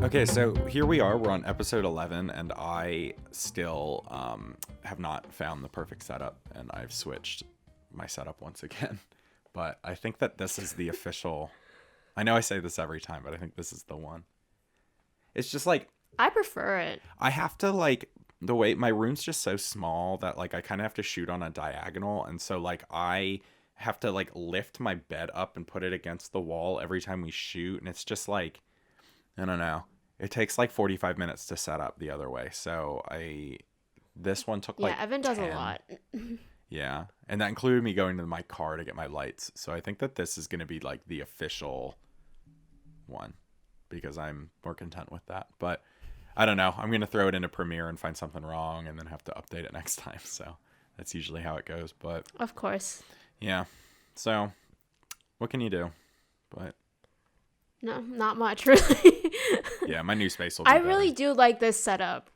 Okay, so here we are. We're on episode 11, and I still have not found the perfect setup, and I've switched my setup once again. But I think that this is the official... I know I say this every time, but I think this is the one. It's just like... I prefer it. I have to, like... The way... My room's just so small that, like, I kind of have to shoot on a diagonal, and so, like, I have to, like, lift my bed up and put it against the wall every time we shoot, and it's just, like... I don't know. It takes like 45 minutes to set up the other way. So this one took like Evan does 10. a lot. Yeah. And that included me going to my car to get my lights. So I think that this is going to be like the official one because I'm more content with that. But I don't know. I'm going to throw it into Premiere and find something wrong and then have to update it next time. So that's usually how it goes. But of course. Yeah. So what can you do? But no, not much really. Yeah, my new space will be I better. really do like this setup.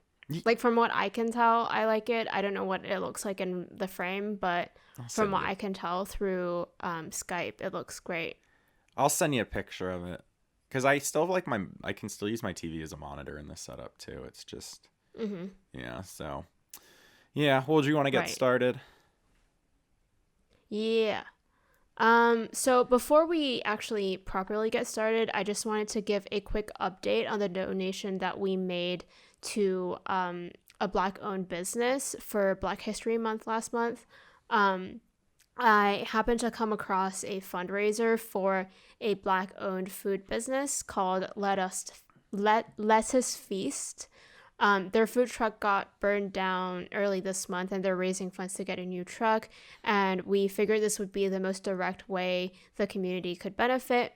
Like from what I can tell, I like it. I don't know what it looks like in the frame, but from what I can tell through Skype, it looks great. I'll send you a picture of it because I still have like I can still use my TV as a monitor in this setup too. It's just yeah. So yeah. Well, do you want to get started? Yeah. So before we actually properly get started, I just wanted to give a quick update on the donation that we made to a Black-owned business for Black History Month last month. I happened to come across a fundraiser for a Black-owned food business called Lettuce Feast. Their food truck got burned down early this month and they're raising funds to get a new truck. And we figured this would be the most direct way the community could benefit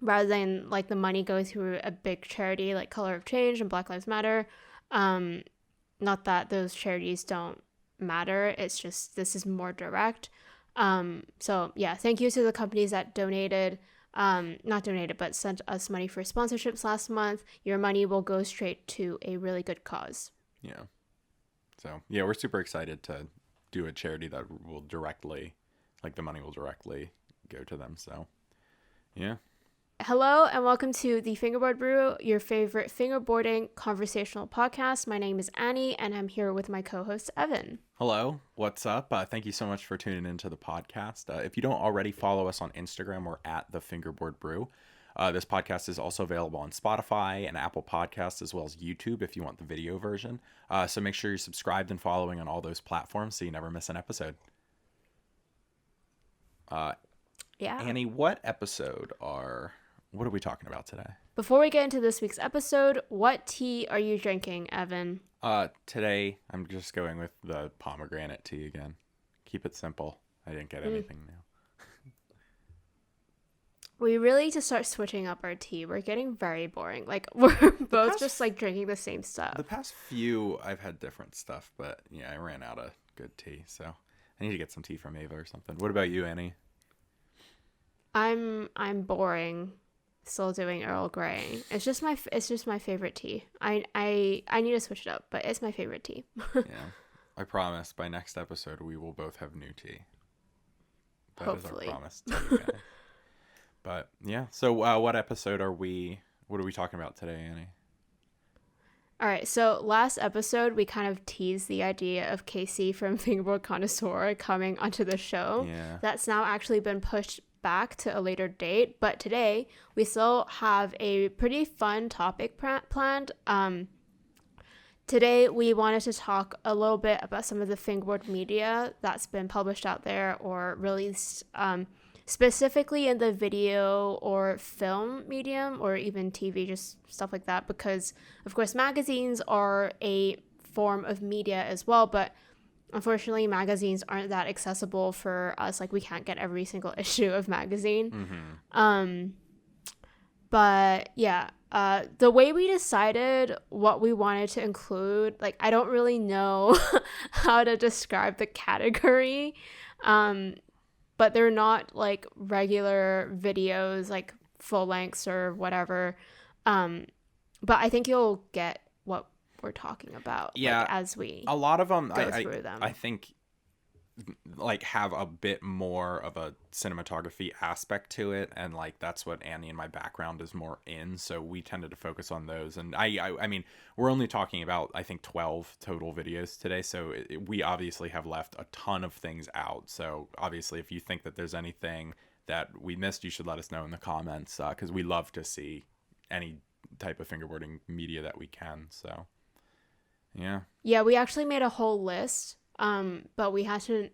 rather than like the money go through a big charity like Color of Change and Black Lives Matter. Not that those charities don't matter. It's just this is more direct. So yeah, thank you to the companies that donated. Not donated, but sent us money for sponsorships last month. Your money will go straight to a really good cause. Yeah. So, yeah, we're super excited to do a charity that will directly, like the money will directly go to them. So, yeah. Hello and welcome to the Fingerboard Brew, your favorite fingerboarding conversational podcast. My name is Annie and I'm here with my co-host Evan. Hello, what's up? Thank you so much for tuning into the podcast. If you don't already follow us on Instagram, we're at the Fingerboard Brew. This podcast is also available on Spotify and Apple Podcasts as well as YouTube if you want the video version. So make sure you're subscribed and following on all those platforms so you never miss an episode. Yeah. Annie, what are we talking about today? Before we get into this week's episode, what tea are you drinking, Evan? Today I'm just going with the pomegranate tea again. Keep it simple. I didn't get anything new. We really need to start switching up our tea. We're getting very boring. Like we're both just like drinking the same stuff. The past few I've had different stuff, but yeah, I ran out of good tea, so I need to get some tea from Ava or something. What about you, Annie? I'm boring. Still doing Earl Grey. It's just my favorite tea. I need to switch it up, but it's my favorite tea. Yeah, I promise by next episode we will both have new tea. Hopefully. Is our promise to you guys. But yeah, so what are we talking about today, Annie? All right, so last episode we kind of teased the idea of Casey from Fingerboard Connoisseur coming onto the show. Yeah. That's now actually been pushed back to a later date, but today we still have a pretty fun topic planned. Today we wanted to talk a little bit about some of the Fingerboard media that's been published out there or released specifically in the video or film medium or even TV, just stuff like that, because of course magazines are a form of media as well, but unfortunately, magazines aren't that accessible for us. Like, we can't get every single issue of magazine. Mm-hmm. But yeah, the way we decided what we wanted to include, like, I don't really know how to describe the category. But they're not like regular videos, like full lengths or whatever. But I think you'll get what we're talking about. Yeah, like, as we a lot of them go through them. I think like have a bit more of a cinematography aspect to it, and like that's what Annie and my background is more in, so we tended to focus on those. And I mean, we're only talking about I think 12 total videos today, so we obviously have left a ton of things out. So obviously if you think that there's anything that we missed, you should let us know in the comments, because we love to see any type of fingerboarding media that we can. So yeah, we actually made a whole list, but we had to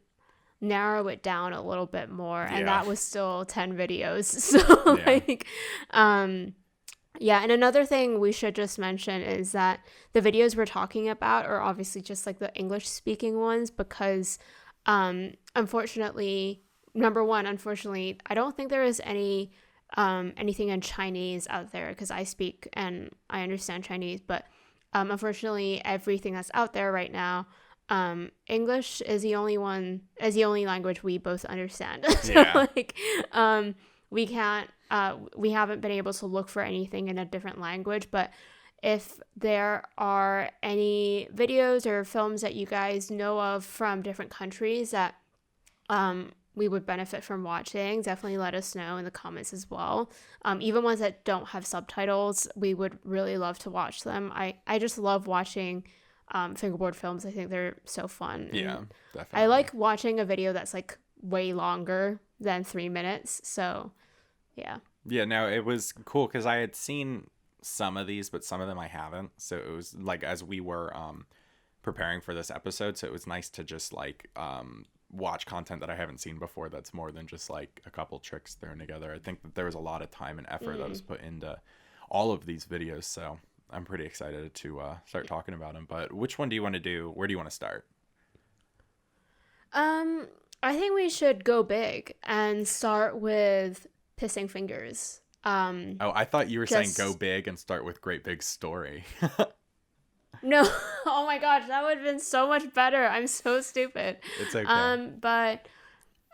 narrow it down a little bit more, and that was still 10 videos. So like and another thing we should just mention is that the videos we're talking about are obviously just like the English speaking ones, because unfortunately I don't think there is anything in Chinese out there, because I speak and I understand Chinese, but unfortunately everything that's out there right now, English is the only language we both understand. So like we haven't been able to look for anything in a different language. But if there are any videos or films that you guys know of from different countries that we would benefit from watching, definitely let us know in the comments as well. Even ones that don't have subtitles, we would really love to watch them. I just love watching fingerboard films. I think they're so fun. Yeah, definitely. I like watching a video that's like way longer than 3 minutes. So yeah, no, it was cool because I had seen some of these, but some of them I haven't. So it was like, as we were preparing for this episode, so it was nice to just like watch content that I haven't seen before that's more than just like a couple tricks thrown together. I think that there was a lot of time and effort that was put into all of these videos, so I'm pretty excited to start talking about them. But which one do you want to do? Where do you want to start? I think we should go big and start with Pissing Fingers. I thought you were saying go big and start with Great Big Story. No, oh my gosh, that would have been so much better. I'm so stupid. It's okay. But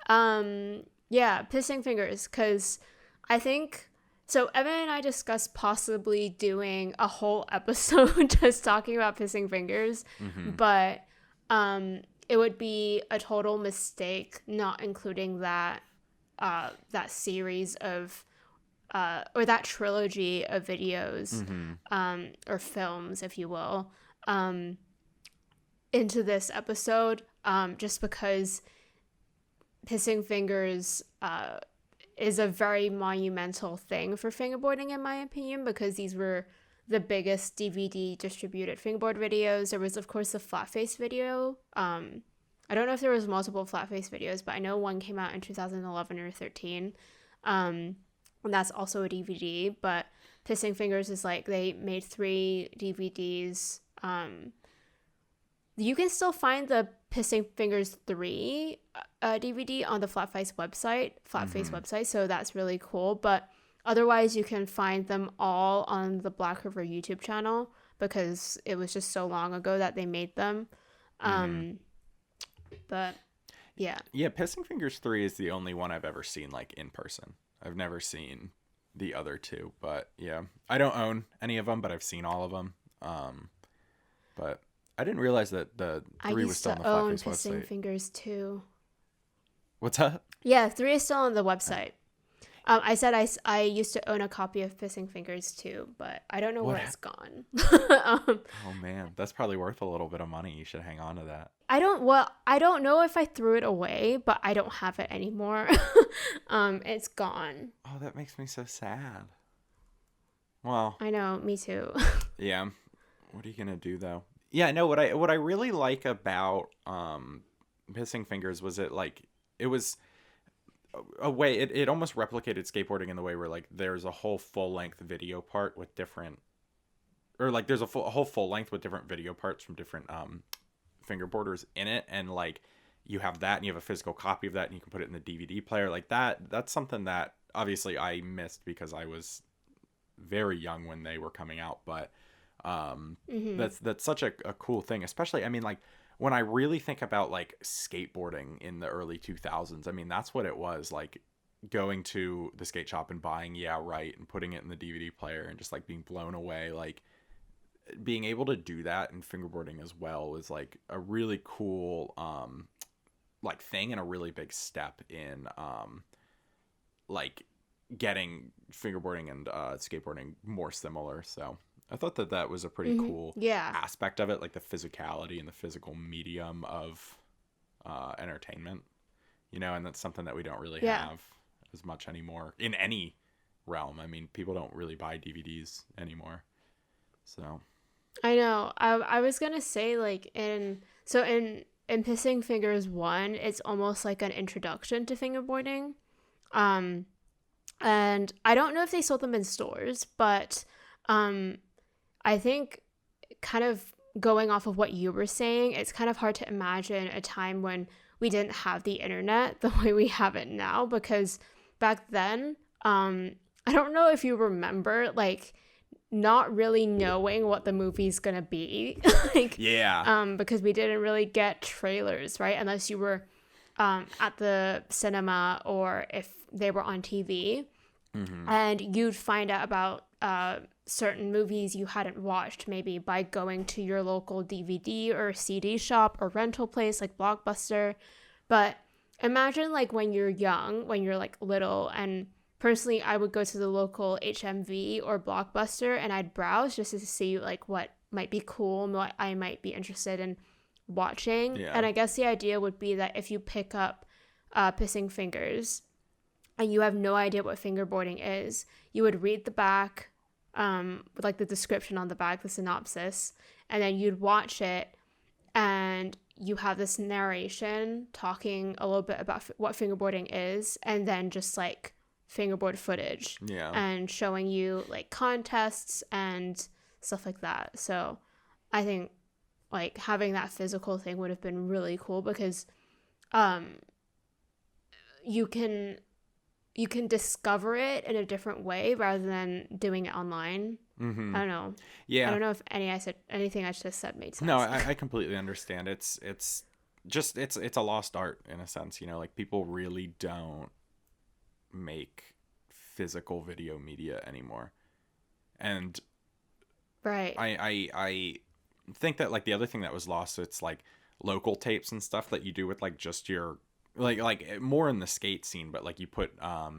yeah, Pissing Fingers, because I think, so Evan and I discussed possibly doing a whole episode just talking about Pissing Fingers, but it would be a total mistake not including that series of or that trilogy of videos or films, if you will, into this episode, just because Pissing Fingers is a very monumental thing for fingerboarding, in my opinion, because these were the biggest DVD distributed fingerboard videos. There was, of course, the flat face video. I don't know if there was multiple flat face videos, but I know one came out in 2011 or 13. And that's also a DVD, but Pissing Fingers is like, they made 3 DVDs. You can still find the Pissing Fingers 3 DVD on the Flatface website, so that's really cool. But otherwise, you can find them all on the Black River YouTube channel, because it was just so long ago that they made them. But yeah, Pissing Fingers 3 is the only one I've ever seen like in person. I've never seen the other 2, but yeah, I don't own any of them, but I've seen all of them. But I didn't realize that the 3 was still on the Flatface website. I used to own Pissing Fingers 2. What's that? Yeah, 3 is still on the website. I said I used to own a copy of Pissing Fingers 2, but I don't know where it's gone. Oh man, that's probably worth a little bit of money. You should hang on to that. I don't know if I threw it away, but I don't have it anymore. It's gone. Oh, that makes me so sad. Well, I know, me too. Yeah. What are you gonna do though? Yeah, no, what I really like about Pissing Fingers was it was a way it almost replicated skateboarding in the way where like there's a whole full length video part with different, or like there's a whole full length with different video parts from different fingerboarders in it, and like you have that and you have a physical copy of that and you can put it in the DVD player. Like that's something that obviously I missed because I was very young when they were coming out, but that's such a cool thing, especially, I mean, like when I really think about like skateboarding in the early 2000s, I mean, that's what it was like, going to the skate shop and buying Yeah Right and putting it in the DVD player and just like being blown away. Like being able to do that in fingerboarding as well is like a really cool like thing and a really big step in like getting fingerboarding and skateboarding more similar. So I thought that was a pretty cool aspect of it, like the physicality and the physical medium of entertainment, you know, and that's something that we don't really have as much anymore in any realm. I mean, people don't really buy DVDs anymore. So I know. I was gonna say, like, in Pissing Fingers 1, it's almost like an introduction to fingerboarding. And I don't know if they sold them in stores, but I think, kind of going off of what you were saying, it's kind of hard to imagine a time when we didn't have the internet the way we have it now, because back then, I don't know if you remember, like, not really knowing what the movie's gonna be. Like, because we didn't really get trailers, right? Unless you were at the cinema or if they were on TV. And you'd find out about certain movies you hadn't watched, maybe by going to your local DVD or CD shop or rental place like Blockbuster. But imagine, like, when you're young, when you're like little, and personally I would go to the local HMV or Blockbuster and I'd browse just to see like what might be cool and what I might be interested in watching. And I guess the idea would be that if you pick up Pissing Fingers and you have no idea what fingerboarding is, you would read the back, with like the description on the back, the synopsis, and then you'd watch it, and you have this narration talking a little bit about what fingerboarding is, and then just like fingerboard footage, and showing you like contests and stuff like that. So I think like having that physical thing would have been really cool, because you can discover it in a different way rather than doing it online. I don't know. I don't know if anything I just said made sense. No, I completely understand. It's just it's a lost art in a sense, you know, like people really don't make physical video media anymore. And I think that like the other thing that was lost, it's like local tapes and stuff that you do with like just your like more in the skate scene, but like you put a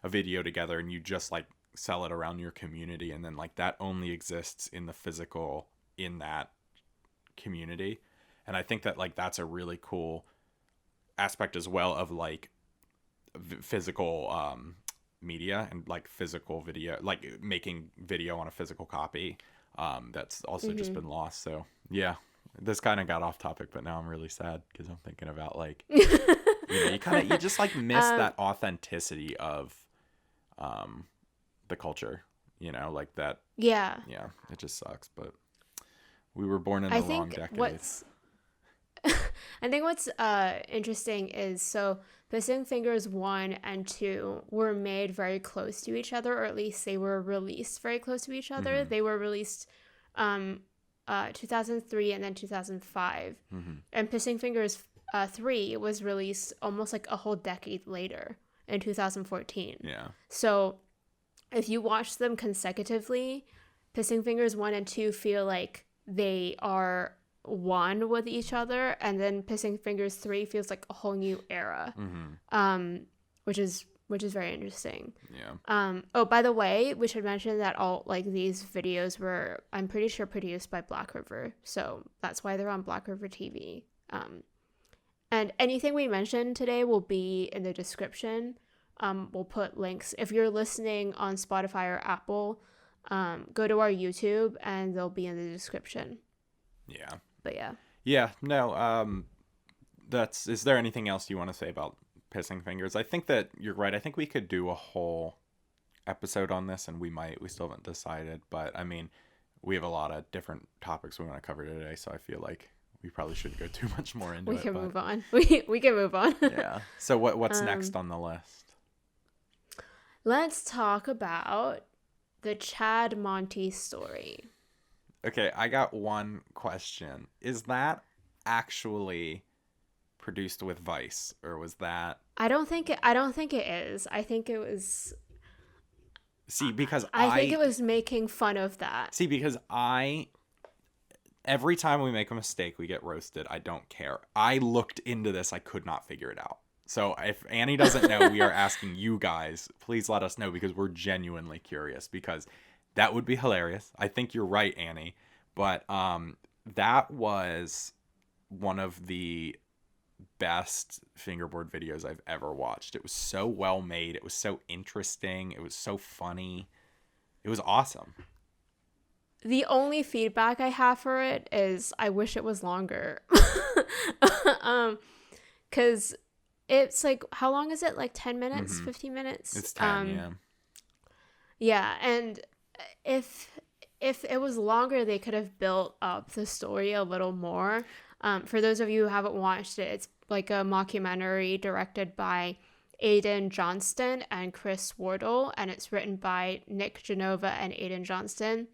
video together and you just like sell it around your community, and then like that only exists in the physical in that community. And I think that like that's a really cool aspect as well of like physical media and like physical video, like making video on a physical copy, that's also just been lost. So yeah, this kind of got off topic, but now I'm really sad because I'm thinking about like you know, you just like miss that authenticity of the culture, you know, like that. Yeah, it just sucks, but we were born in the wrong decade. I think what's interesting is, so Pissing Fingers 1 and 2 were made very close to each other, or at least they were released very close to each other. They were released 2003 and then 2005. And Pissing Fingers 3 was released almost like a whole decade later in 2014. So if you watch them consecutively, Pissing Fingers 1 and 2 feel like they are one with each other, and then Pissing Fingers 3 feels like a whole new era, which is very interesting. Oh, by the way, we should mention that all like these videos were, I'm pretty sure, produced by Black River, so that's why they're on Black River TV. And anything we mentioned today will be in the description. We'll put links. If you're listening on Spotify or Apple, go to our YouTube and they'll be in the description. But no, is there anything else you want to say about Pissing Fingers? I think that you're right. I think we could do a whole episode on this, and we still haven't decided, but I mean, we have a lot of different topics we want to cover today, so I feel like we probably shouldn't go too much more into it. We can move on. We can move on. So what's next on the list? Let's talk about the Chad Monty story. Okay, I got one question. Is that actually produced with Vice, or was that? I don't think it is. I think it was. See, because I think it was making fun of that. See, because I every time we make a mistake, we get roasted. I don't care. I looked into this. I could not figure it out. So if Annie doesn't know, we are asking you guys. Please let us know because we're genuinely curious because that would be hilarious. I think you're right, Annie. But that was one of the best fingerboard videos I've ever watched. It was so well made. It was so interesting. It was so funny. It was awesome. The only feedback I have for it is I wish it was longer. Because it's like, how long is it? Like 10 minutes, 15 minutes? It's 10, yeah. Yeah, and if it was longer, they could have built up the story a little more. For those of you who haven't watched it, it's like a mockumentary directed by Aidan Johnston and Chris Wardle, and it's written by Nick Genova and Aidan Johnston.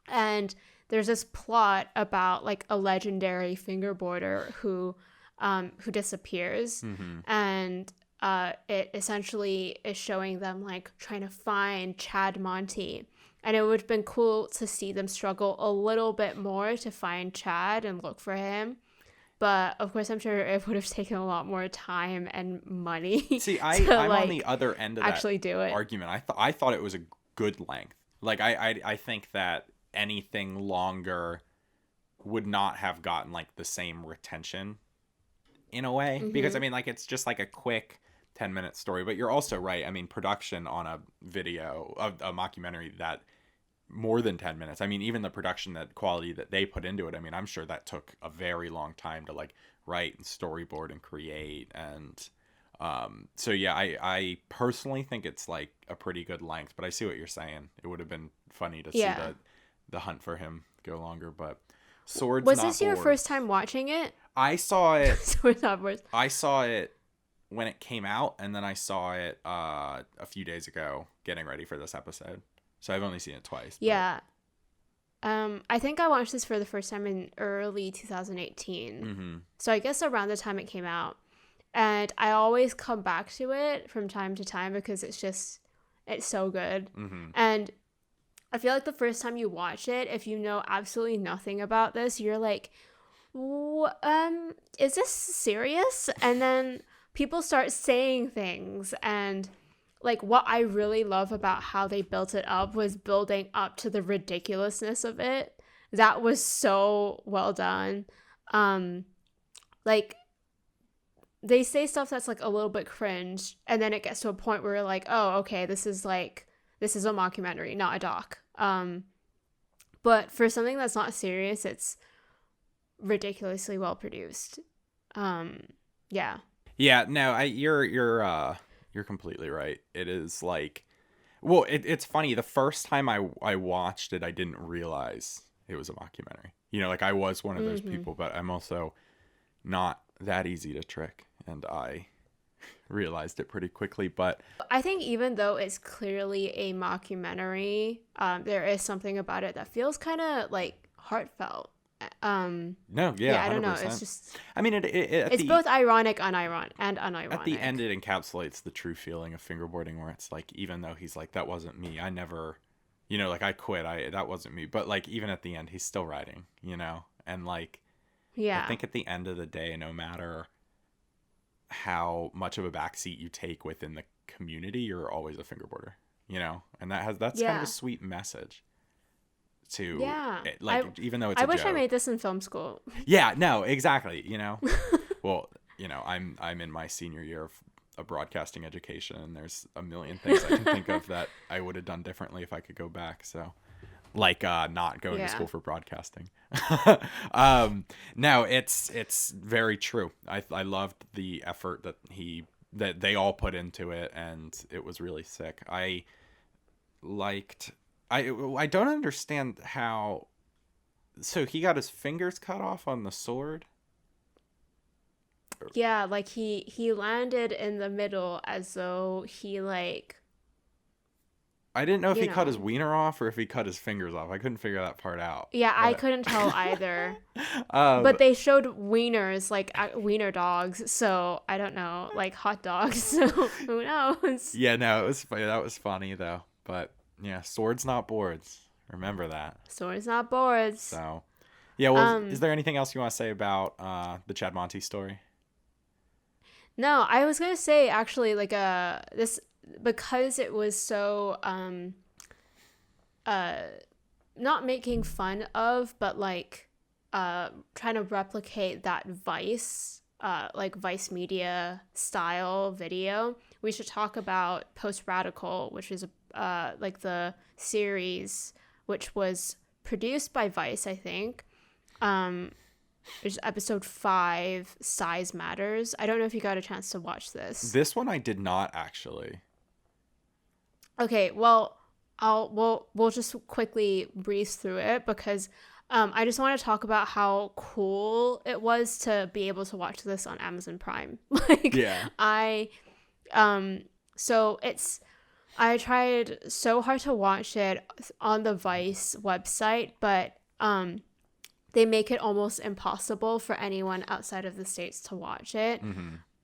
And there's this plot about like a legendary fingerboarder who disappears, and it essentially is showing them like trying to find Chad Monty. And it would have been cool to see them struggle a little bit more to find Chad and look for him. But of course, I'm sure it would have taken a lot more time and money. See, I'm on the other end of actually that do it. argument. I thought it was a good length. Like I think that anything longer would not have gotten like the same retention in a way, because I mean, like, it's just like a quick 10-minute story. But you're also right. I mean, production on a video of a mockumentary that more than 10 minutes. I mean, even the production that quality that they put into it. I mean, I'm sure that took a very long time to like write and storyboard and create. And so yeah, I personally think it's like a pretty good length, but I see what you're saying. It would have been funny to see the hunt for him go longer, but Swords Was Not this your Boards. first time watching it? I saw it. Swords Not Boards. I saw it when it came out, and then I saw it a few days ago getting ready for this episode. So I've only seen it twice. Yeah. I think I watched this for the first time in early 2018. Mm-hmm. So I guess around the time it came out. And I always come back to it from time to time because it's so good. Mm-hmm. And I feel like the first time you watch it, if you know absolutely nothing about this, you're like, is this serious? And then people start saying things, and like what I really love about how they built it up was building up to the ridiculousness of it. That was so well done. Like they say stuff that's like a little bit cringe, and then it gets to a point where you're like, oh, okay, this is a mockumentary, not a doc. But for something that's not serious, it's ridiculously well produced. Yeah. Yeah, no, you're completely right. It is like, well, it's funny. The first time I watched it, I didn't realize it was a mockumentary. You know, like I was one of those people, but I'm also not that easy to trick, and I realized it pretty quickly. But I think even though it's clearly a mockumentary, there is something about it that feels kind of like heartfelt. No, yeah, I don't 100%. know. It's just, I mean, it's both ironic and unironic. At the end, it encapsulates the true feeling of fingerboarding, where it's like, even though he's like, that wasn't me, I never, you know, like I quit, that wasn't me. But like, even at the end, he's still writing, you know, and like, yeah, I think at the end of the day, no matter how much of a backseat you take within the community, you're always a fingerboarder, you know, and that's kind of a sweet message. To even though it's I a wish joke. I made this in film school. Yeah, no, exactly, you know. Well, you know, I'm in my senior year of a broadcasting education, and there's a million things I can think of that I would have done differently if I could go back. So like not going to school for broadcasting. No, it's very true. I loved the effort that they all put into it, and it was really sick. I don't understand how. So he got his fingers cut off on the sword? Yeah, like he landed in the middle as though he like. I didn't know if he cut his wiener off or if he cut his fingers off. I couldn't figure that part out. Yeah, I couldn't tell either. But they showed wieners, like wiener dogs, so I don't know, like hot dogs. So who knows? Yeah, no, it was funny. That was funny though. But yeah, swords not boards. Remember that. Swords not boards. So, Yeah, well, is there anything else you want to say about the Chad Monty story? No, I was gonna say actually like this, because it was so uh not making fun of, but like trying to replicate that Vice Media style video. We should talk about Post Radical, which is like the series which was produced by Vice, I think. There's episode 5, Size Matters. I don't know if you got a chance to watch this. This one I did not actually. Okay, well, we'll just quickly breeze through it because I just want to talk about how cool it was to be able to watch this on Amazon Prime. Like, Yeah. So I tried so hard to watch it on the Vice website, but they make it almost impossible for anyone outside of the States to watch it.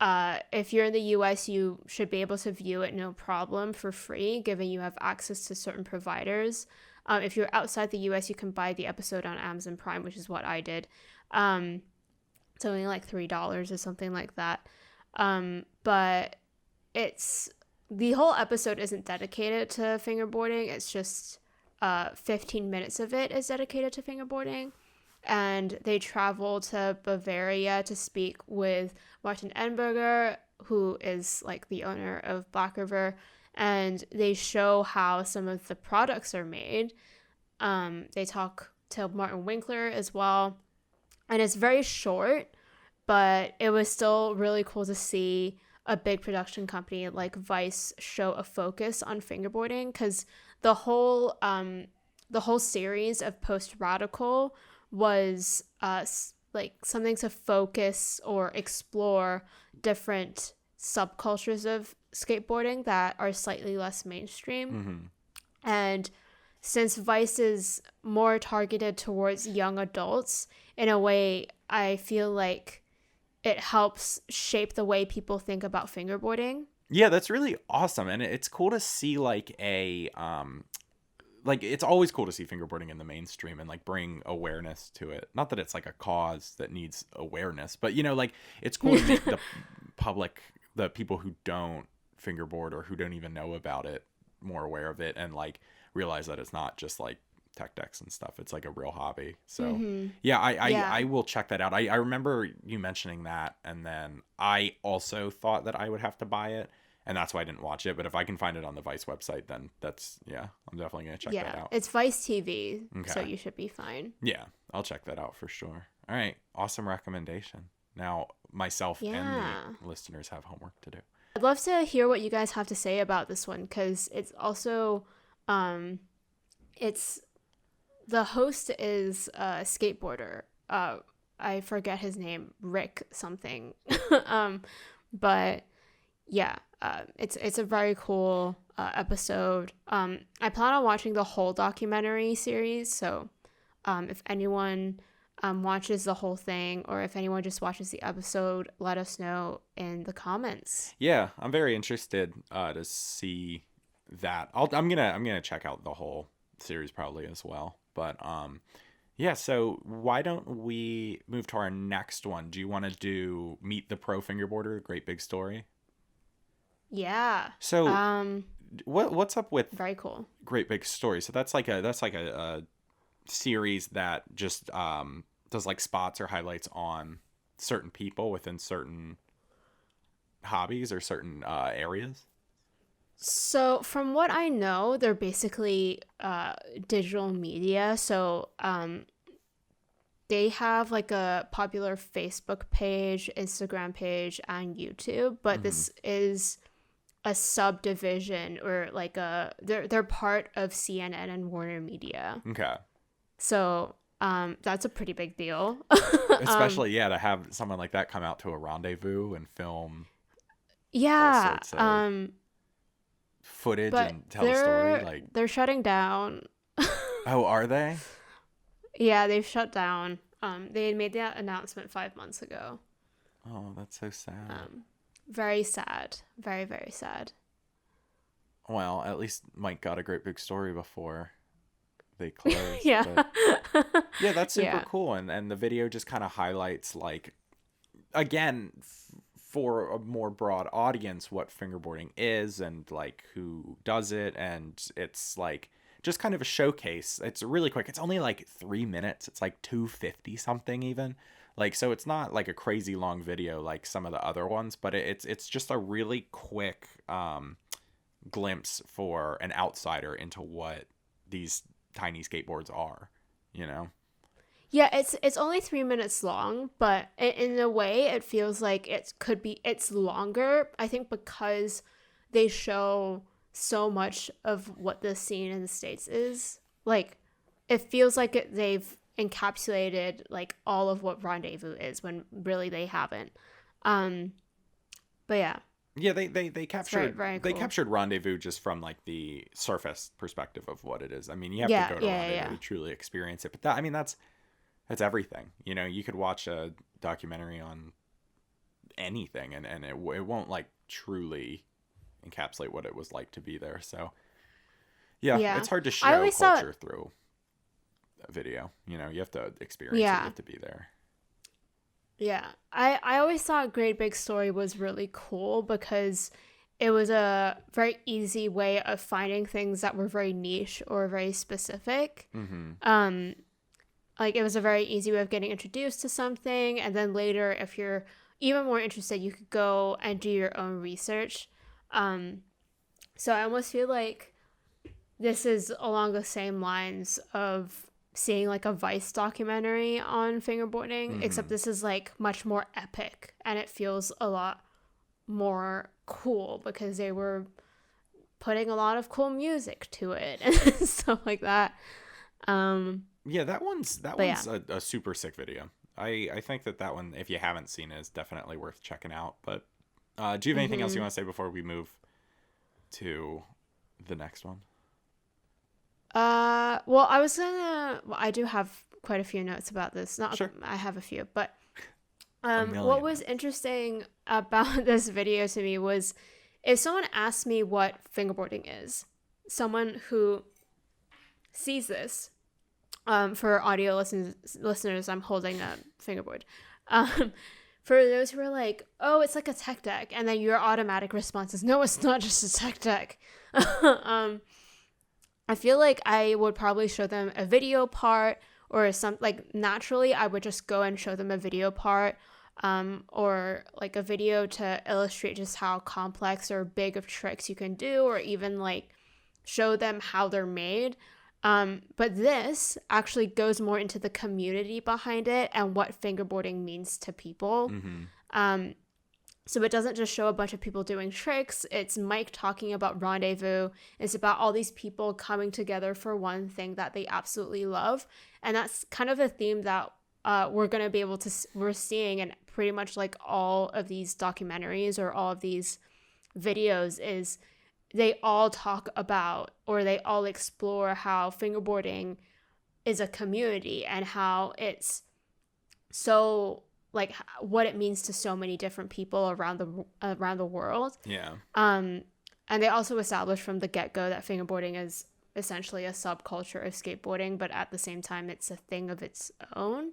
If you're in the US, you should be able to view it no problem for free, given you have access to certain providers. If you're outside the US, you can buy the episode on Amazon Prime, which is what I did. It's only like $3 or something like that. But the whole episode isn't dedicated to fingerboarding. It's just 15 minutes of it is dedicated to fingerboarding. And they travel to Bavaria to speak with Martin Enberger, who is like the owner of Black River, and they show how some of the products are made. They talk to Martin Winkler as well, and it's very short, but it was still really cool to see a big production company like Vice show a focus on fingerboarding, because the whole series of Post Radical was like something to focus or explore different subcultures of skateboarding that are slightly less mainstream. And since Vice is more targeted towards young adults, in a way, I feel like it helps shape the way people think about fingerboarding. Yeah, that's really awesome. And it's cool to see like like it's always cool to see fingerboarding in the mainstream and like bring awareness to it. Not that it's like a cause that needs awareness, but like it's cool to make the people who don't fingerboard or who don't even know about it more aware of it, and like realize that it's not just like tech decks and stuff. It's like a real hobby. So yeah, I will check that out. I remember you mentioning that, and then I also thought that I would have to buy it. And that's why I didn't watch it. But if I can find it on the Vice website, then I'm definitely going to check that out. It's Vice TV, so you should be fine. Yeah, I'll check that out for sure. All right, awesome recommendation. Now, myself and the listeners have homework to do. I'd love to hear what you guys have to say about this one, because it's also, the host is a skateboarder. I forget his name, Rick something. But yeah. It's a very cool episode. I plan on watching the whole documentary series, so if anyone watches the whole thing, or if anyone just watches the episode, let us know in the comments. Yeah, I'm very interested to see that. I'm gonna check out the whole series probably as well. But yeah, so why don't we move to our next one? Do you want to do Meet the Pro Fingerboarder, Great Big Story? Yeah. So what's up with very cool Great Big Story? So that's like a series that just does like spots or highlights on certain people within certain hobbies or certain areas. So from what I know, they're basically digital media. So they have like a popular Facebook page, Instagram page, and YouTube, but this is a subdivision, or like they're part of CNN and Warner Media. Okay. So that's a pretty big deal. Especially to have someone like that come out to a rendezvous and film all sorts of footage and tell a story. Like, they're shutting down. Oh, are they? Yeah, they've shut down. They made that announcement 5 months ago. Oh, that's so sad. Very sad. Very, very sad. Well, at least Mike got a Great Big Story before they closed. Yeah. But yeah, that's super Yeah. cool. And the video just kind of highlights, like, again, for a more broad audience, what fingerboarding is and like who does it. And it's like just kind of a showcase. It's really quick. It's only like 3 minutes. It's like 250 something even. Like, so it's not like a crazy long video like some of the other ones, but it's just a really quick glimpse for an outsider into what these tiny skateboards are, you know? Yeah, it's only 3 minutes long, but in a way, it feels like it's longer. I think because they show so much of what the scene in the States is. Like, it feels like they've encapsulated like all of what Rendezvous is when really they haven't. But yeah. Yeah, they captured very they cool. captured Rendezvous just from like the surface perspective of what it is. I mean, you have to go to Rendezvous to truly experience it. But that's everything. You know, you could watch a documentary on anything and it won't like truly encapsulate what it was like to be there. So yeah. It's hard to show culture through a video. You know, you have to experience it, you have to be there. Yeah, I always thought Great Big Story was really cool because it was a very easy way of finding things that were very niche or very specific. Mm-hmm. Like, it was a very easy way of getting introduced to something, and then later, if you're even more interested, you could go and do your own research. So I almost feel like this is along the same lines of seeing like a Vice documentary on fingerboarding, except this is like much more epic, and it feels a lot more cool because they were putting a lot of cool music to it and stuff like that. Yeah, that one's a super sick video. I think that one, if you haven't seen it, is definitely worth checking out. But do you have anything else you want to say before we move to the next one? Well, I do have quite a few notes about this. Sure. I have a few, but what was interesting about this video to me was if someone asked me what fingerboarding is, someone who sees this, for audio listeners, I'm holding a fingerboard. For those who are like, oh, it's like a tech deck, and then your automatic response is, no, it's not just a tech deck. I feel like I would probably show them a video part or naturally I would just go and show them a video part, or like a video to illustrate just how complex or big of tricks you can do, or even like show them how they're made. But this actually goes more into the community behind it and what fingerboarding means to people. So it doesn't just show a bunch of people doing tricks. It's Mike talking about Rendezvous. It's about all these people coming together for one thing that they absolutely love. And that's kind of a theme that we're seeing in pretty much like all of these documentaries or all of these videos, is they all talk about, or they all explore how fingerboarding is a community and how it's so like what it means to so many different people around the world. Yeah. And they also established from the get-go that fingerboarding is essentially a subculture of skateboarding, but at the same time it's a thing of its own.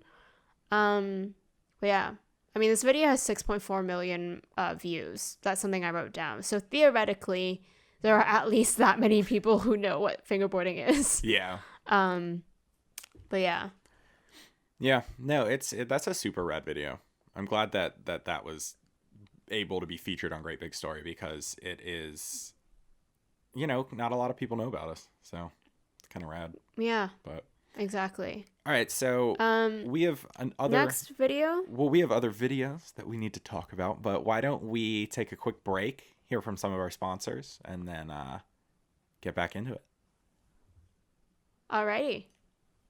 But yeah, I mean, this video has 6.4 million views. That's something I wrote down. So theoretically, there are at least that many people who know what fingerboarding is. Yeah. But yeah. Yeah, no, that's a super rad video. I'm glad that was able to be featured on Great Big Story, because it is, not a lot of people know about us, so it's kind of rad. Yeah. But exactly. All right, so we have next video. Well, we have other videos that we need to talk about, but why don't we take a quick break, hear from some of our sponsors, and then get back into it. Alrighty.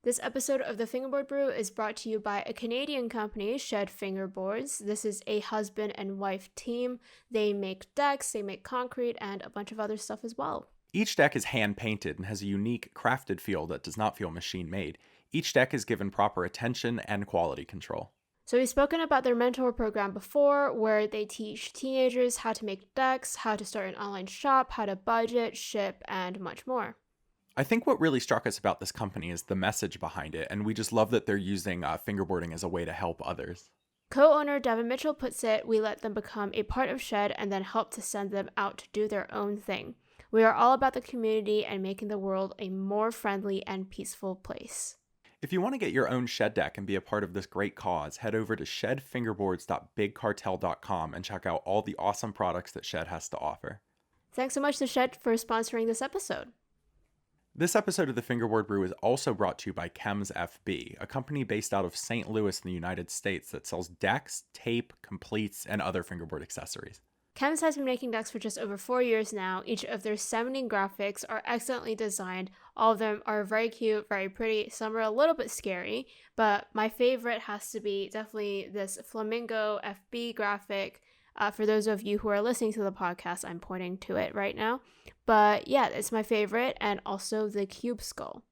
This episode of the Fingerboard Brew is brought to you by a Canadian company, Shed Fingerboards. This is a husband and wife team. They make decks, they make concrete, and a bunch of other stuff as well. Each deck is hand-painted and has a unique crafted feel that does not feel machine-made. Each deck is given proper attention and quality control. So we've spoken about their mentor program before, where they teach teenagers how to make decks, how to start an online shop, how to budget, ship, and much more. I think what really struck us about this company is the message behind it, and we just love that they're using fingerboarding as a way to help others. Co-owner Devin Mitchell puts it, we let them become a part of Shed and then help to send them out to do their own thing. We are all about the community and making the world a more friendly and peaceful place. If you want to get your own shed deck and be a part of this great cause, head over to shedfingerboards.bigcartel.com and check out all the awesome products that Shed has to offer. Thanks so much to Shed for sponsoring this episode. This episode of the Fingerboard Brew is also brought to you by Chems FB, a company based out of St. Louis in the United States that sells decks, tape, completes, and other fingerboard accessories. Chems has been making decks for just over 4 years now. Each of their 70 graphics are excellently designed. All of them are very cute, very pretty. Some are a little bit scary, but my favorite has to be definitely this Flamingo FB graphic. For those of you who are listening to the podcast, I'm pointing to it right now. But yeah, it's my favorite, and also the Cube Skull.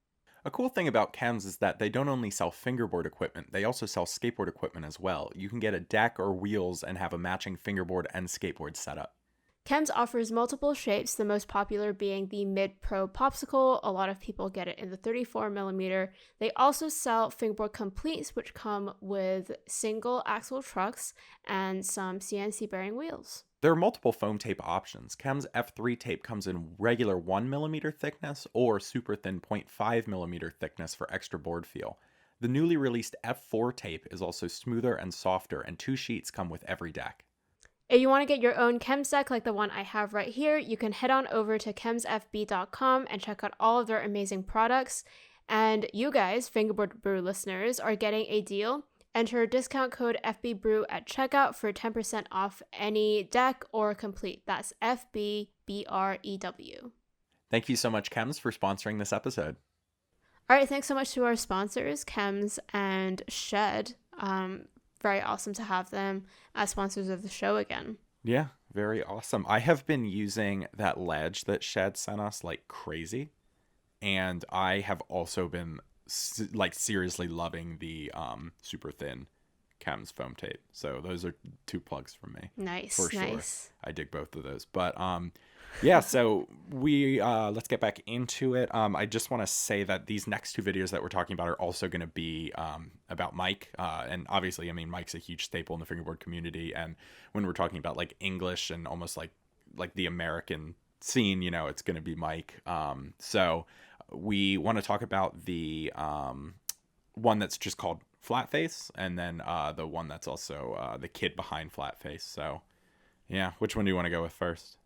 A cool thing about Chems is that they don't only sell fingerboard equipment, they also sell skateboard equipment as well. You can get a deck or wheels and have a matching fingerboard and skateboard setup. Chems offers multiple shapes, the most popular being the Mid-Pro Popsicle. A lot of people get it in the 34mm. They also sell fingerboard completes, which come with single axle trucks and some CNC bearing wheels. There are multiple foam tape options. Chems F3 tape comes in regular 1mm thickness or super thin 0.5mm thickness for extra board feel. The newly released F4 tape is also smoother and softer, and 2 sheets come with every deck. If you want to get your own Chems deck like the one I have right here, you can head on over to chemsfb.com and check out all of their amazing products. And you guys, Fingerboard Brew listeners, are getting a deal. Enter discount code FBBrew at checkout for 10% off any deck or complete. That's FBBREW. Thank you so much, Chems, for sponsoring this episode. All right, thanks so much to our sponsors, Chems and Shed. Very awesome to have them as sponsors of the show again. Yeah, very awesome. I have been using that ledge that Shed sent us like crazy, and I have also been seriously loving the super thin Chems foam tape. So those are 2 plugs from me. Nice, for sure. Nice. I dig both of those. But yeah, so we let's get back into it. I just want to say that these next 2 videos that we're talking about are also going to be about Mike, and obviously, I mean, Mike's a huge staple in the fingerboard community, and when we're talking about like English and almost like the American scene, you know, it's going to be Mike. So we want to talk about the one that's just called Flatface, and then the one that's also the kid behind Flatface. So yeah, which one do you want to go with first?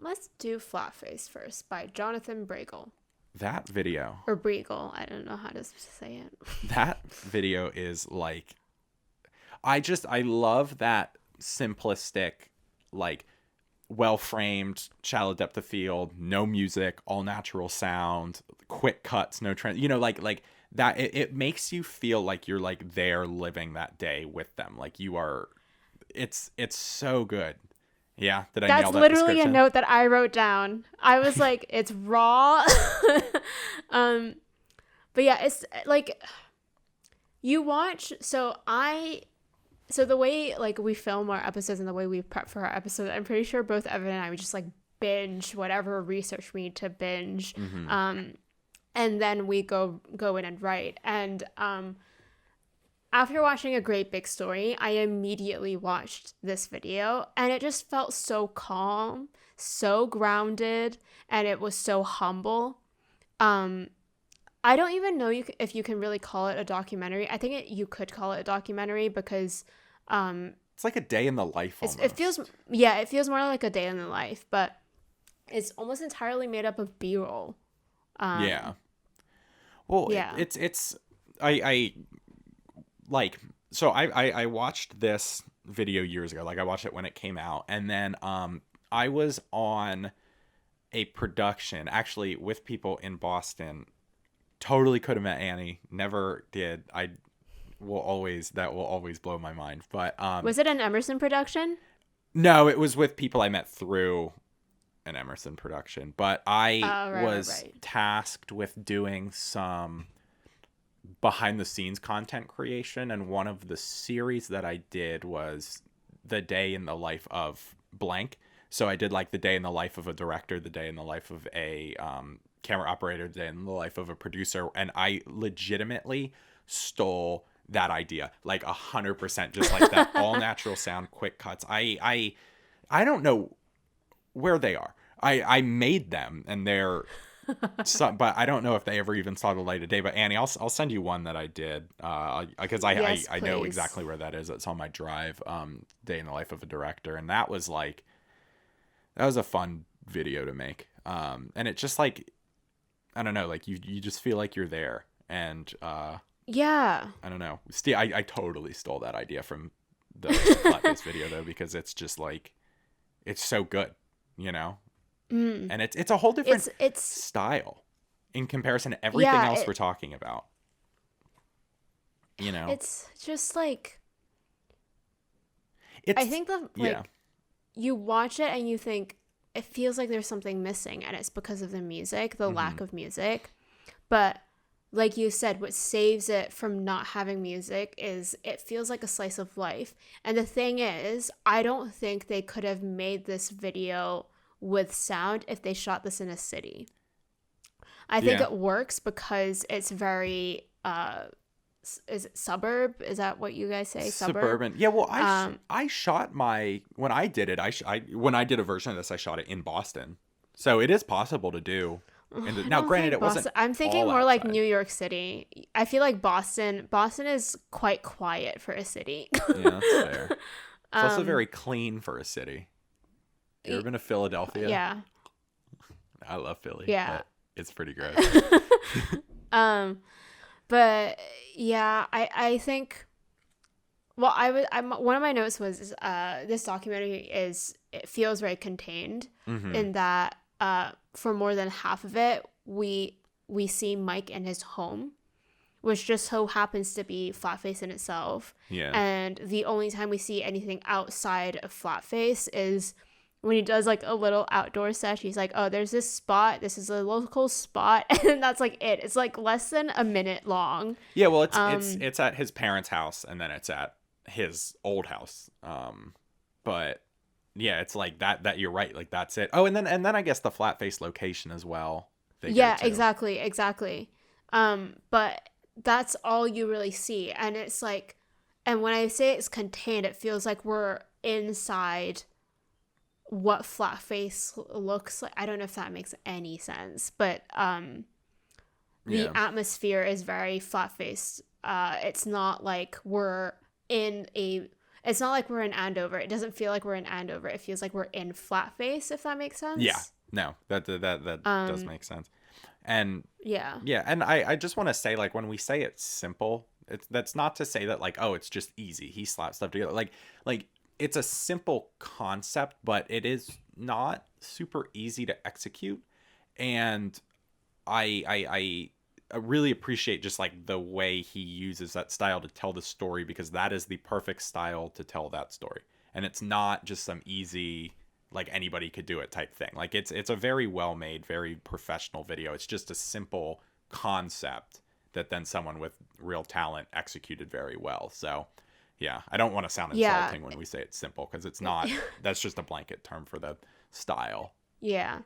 Let's do Flatface first by Jonathan Bregel. That video. Or Bregel. I don't know how to say it. That video is like, I love that simplistic, like, well-framed, shallow depth of field, no music, all natural sound, quick cuts, no trend, you know, like that. It makes you feel like you're like there living that day with them. Like you are, it's so good. Yeah, did I nail that description? That's literally a note that I wrote down. I was like, it's raw. But yeah, it's like you watch. So the way like we film our episodes and the way we prep for our episodes, I'm pretty sure both Evan and I would just like binge whatever research we need to binge, and then we go in and write. And after watching A Great Big Story, I immediately watched this video, and it just felt so calm, so grounded, and it was so humble. I don't even know if you can really call it a documentary. I think you could call it a documentary because it's like a day in the life almost. It feels more like a day in the life, but it's almost entirely made up of B-roll. Yeah. Well, yeah. I watched this video years ago. Like I watched it when it came out, and then I was on a production actually with people in Boston. Totally could have met Annie, never did. That will always blow my mind. But was it an Emerson production? No, it was with people I met through an Emerson production. But I was tasked with doing some behind the scenes content creation, and one of the series that I did was the day in the life of blank. So I did like the day in the life of a director, the day in the life of a camera operator, the day in the life of a producer, and I legitimately stole that idea like 100%, just like that all natural sound, quick cuts. I don't know where they are. I made them, and they're but I don't know if they ever even saw the light of day. But Annie, I'll send you one that I did because Yes, I know please. exactly where that is. It's on my drive. Day in the life of a director, and that was a fun video to make. And it just like, I don't know, like you just feel like you're there. And Yeah. I don't know. I totally stole that idea from the flat-face video though, because it's just like, it's so good, you know? And it's a whole different It's style in comparison to everything yeah, else we're talking about. You know? it's just like, It's, I think you watch it and you think it feels like there's something missing, and it's because of the music, the lack of music. But like you said, what saves it from not having music is it feels like a slice of life. And the thing is, I don't think they could have made this video with sound if they shot this in a city. I think it works because it's very is it suburb? Is that what you guys say? suburban. Yeah, well, I shot when I did it, when I did a version of this, I shot it in Boston. So it is possible to do. And now, granted, it wasn't. I'm thinking all more like outside. New York City. I feel like Boston is quite quiet for a city. Yeah, that's fair. It's also very clean for a city. You ever been to Philadelphia? Yeah. I love Philly. Yeah. But it's pretty gross. But yeah, I think. Well, one of my notes was this documentary it feels very contained in that for more than half of it we see Mike in his home, which just so happens to be Flatface in itself. Yeah. And the only time we see anything outside of Flatface is when he does like a little outdoor sesh. He's like, oh, there's this spot, this is a local spot, and that's like it. It's like less than a minute long. Yeah, well, it's at his parents' house, and then it's at his old house. But yeah, it's like that you're right, like that's it. Oh, and then I guess the Flatface location as well. Yeah, exactly. But that's all you really see. And it's like, and when I say it's contained, it feels like we're inside what Flatface looks like. I don't know if that makes any sense, but the atmosphere is very Flatface. It's not like we're in Andover. It doesn't feel like we're in Andover. It feels like we're in Flatface, if that makes sense. Yeah. No, that does make sense. And yeah, and I just want to say, like, when we say it's simple, that's not to say that like, oh, it's just easy, he slaps stuff together. Like it's a simple concept, but it is not super easy to execute. And I really appreciate just like the way he uses that style to tell the story, because that is the perfect style to tell that story. And it's not just some easy, like anybody could do it type thing. Like it's a very well made, very professional video. It's just a simple concept that then someone with real talent executed very well. So yeah, I don't want to sound insulting when we say it's simple, because it's not. That's just a blanket term for the style. Yeah.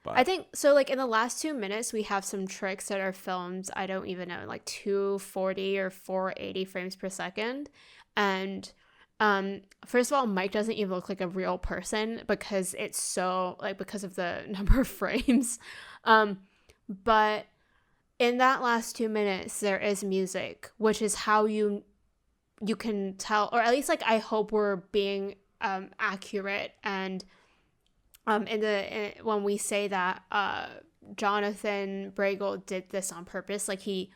But I think so. Like in the last 2 minutes, we have some tricks that are filmed, I don't even know, like 240 or 480 frames per second. And first of all, Mike doesn't even look like a real person because it's so like, because of the number of frames. But in that last 2 minutes, there is music, which is how you can tell, or at least like I hope we're being accurate. And when we say that Jonathan Bregel did this on purpose, like he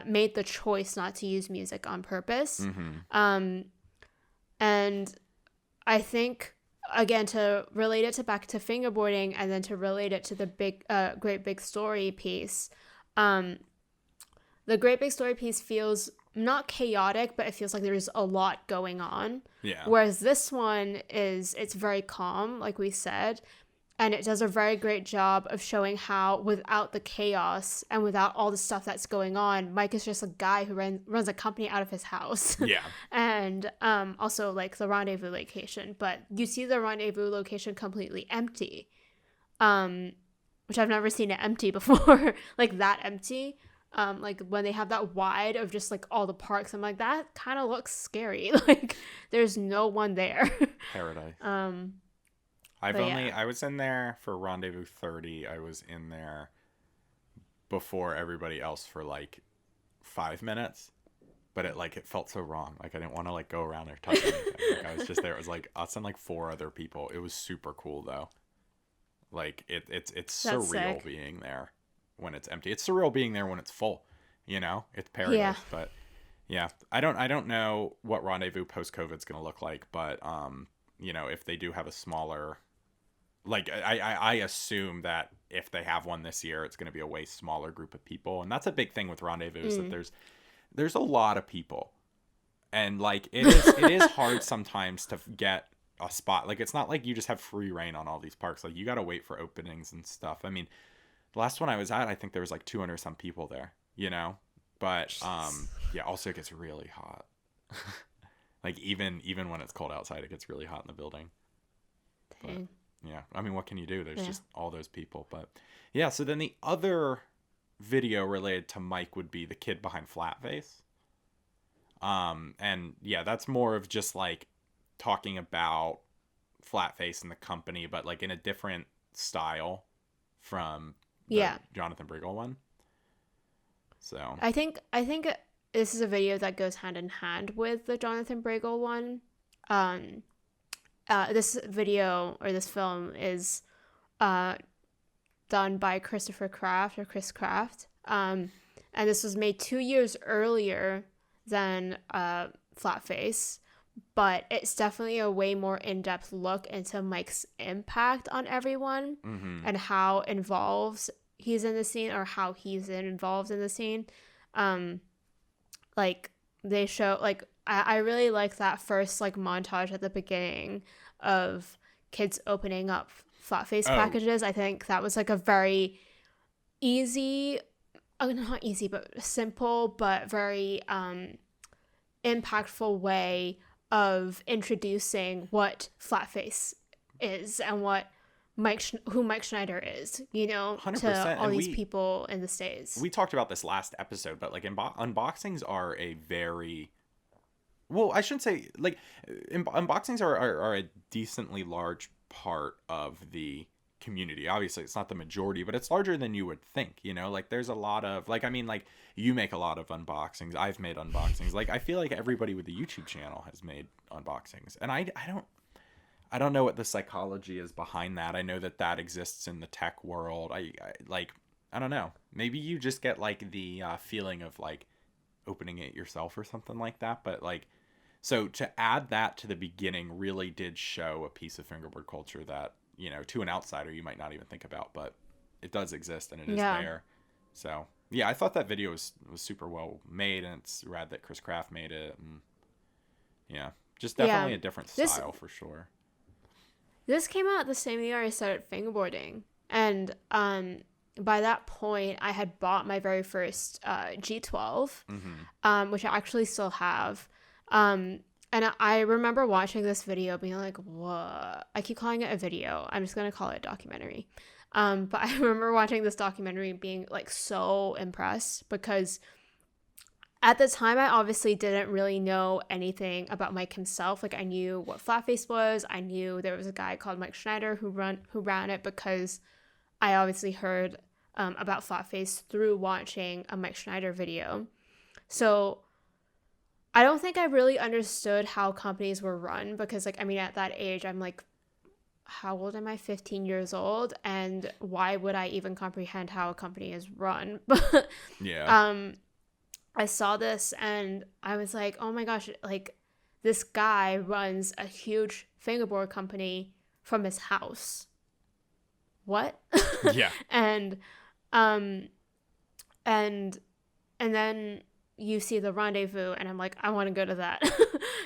made the choice not to use music on purpose. And I think, again, to relate it back to fingerboarding, and then to relate it to the Great Big Story piece, the Great Big Story piece feels not chaotic, but it feels like there's a lot going on. Yeah. Whereas this one it's very calm, like we said. And it does a very great job of showing how, without the chaos and without all the stuff that's going on, Mike is just a guy who runs a company out of his house. Yeah. And also, like, the rendezvous location. But you see the rendezvous location completely empty, which I've never seen it empty before, like, that empty. Like, when they have that wide of just, like, all the parks, I'm like, that kind of looks scary. Like, there's no one there. Paradise. Yeah. I was in there for Rendezvous 30. I was in there before everybody else for like 5 minutes, but it felt so wrong. Like I didn't want to like go around or touch anything. Like I was just there. It was like us and like 4 other people. It was super cool though. Like it's That's surreal sick. being there when it's empty. It's surreal being there when it's full. You know, it's paradise. Yeah. But yeah, I don't know what Rendezvous post COVID's gonna look like, but you know, if they do have a smaller, like I assume that if they have one this year, it's going to be a way smaller group of people, and that's a big thing with Rendezvous is that there's a lot of people, and like it is hard sometimes to get a spot. Like it's not like you just have free reign on all these parks. Like you got to wait for openings and stuff. I mean, the last one I was at, I think there was like 200 some people there, you know, but yeah, also it gets really hot. Like even when it's cold outside, it gets really hot in the building. But, yeah, I mean, what can you do? There's just all those people. But yeah, so then the other video related to Mike would be the kid behind Flatface. And yeah, that's more of just like talking about Flatface and the company, but like in a different style from the Jonathan Briggle one. So I think this is a video that goes hand in hand with the Jonathan Briggle one. This video or this film is done by Christopher Kraft or Chris Kraft. And this was made 2 years earlier than Flatface, but it's definitely a way more in-depth look into Mike's impact on everyone and how involved he's in the scene or how he's involved in the scene. Like they show like I really like that first like montage at the beginning of kids opening up Flatface packages. I think that was like a very easy, not easy, but simple, but very impactful way of introducing what Flatface is and what who Mike Schneider is, you know, 100%. to all these people in the States. We talked about this last episode, but like unboxings are a very, well, I shouldn't say like unboxings are a decently large part of the community. Obviously it's not the majority, but it's larger than you would think, you know, like there's a lot of like, I mean, like you make a lot of unboxings. I've made unboxings. Like I feel like everybody with the YouTube channel has made unboxings, and I don't know what the psychology is behind that. I know that exists in the tech world. I don't know. Maybe you just get like the feeling of like opening it yourself or something like that. But like, so to add that to the beginning really did show a piece of fingerboard culture that, you know, to an outsider you might not even think about, but it does exist and it is there. So yeah, I thought that video was super well made, and it's rad that Chris Kraft made it. And yeah, just definitely a different style for sure. This came out the same year I started fingerboarding, and by that point I had bought my very first G12, which I actually still have. And I remember watching this video being like, what? I keep calling it a video. I'm just going to call it a documentary. But I remember watching this documentary and being like so impressed, because at the time I obviously didn't really know anything about Mike himself. Like I knew what Flatface was. I knew there was a guy called Mike Schneider who ran it, because I obviously heard about Flatface through watching a Mike Schneider video. So I don't think I really understood how companies were run, because like, I mean, at that age, I'm like, how old am I? 15 years old. And why would I even comprehend how a company is run? But yeah. I saw this and I was like, oh my gosh, like this guy runs a huge fingerboard company from his house. What? Yeah. And then you see the rendezvous and I'm like, I want to go to that.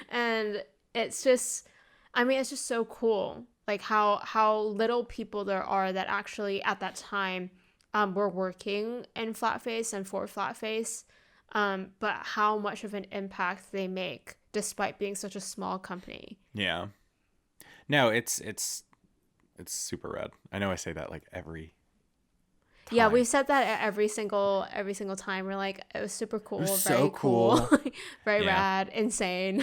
And it's just, I mean, it's just so cool. like how little people there are that actually at that time were working in flat face and for flat face, but how much of an impact they make despite being such a small company. Yeah. No, it's super rad. I know I say that like every time. Yeah, we've said that every single time. We're like, it was super cool, It was very so cool. very Yeah. rad, insane.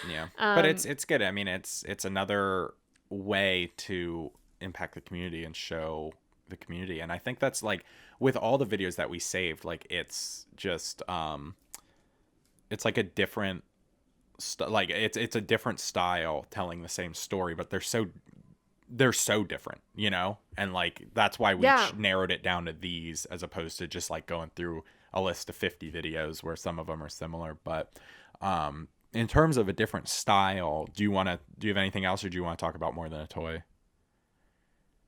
Yeah. But it's good. I mean, it's another way to impact the community and show the community. And I think that's like with all the videos that we saved, like it's just it's like a different like it's a different style telling the same story, but they're so different, you know? And like that's why we narrowed it down to these as opposed to just like going through a list of 50 videos where some of them are similar. But in terms of a different style, do you have anything else, or do you want to talk about more than a toy?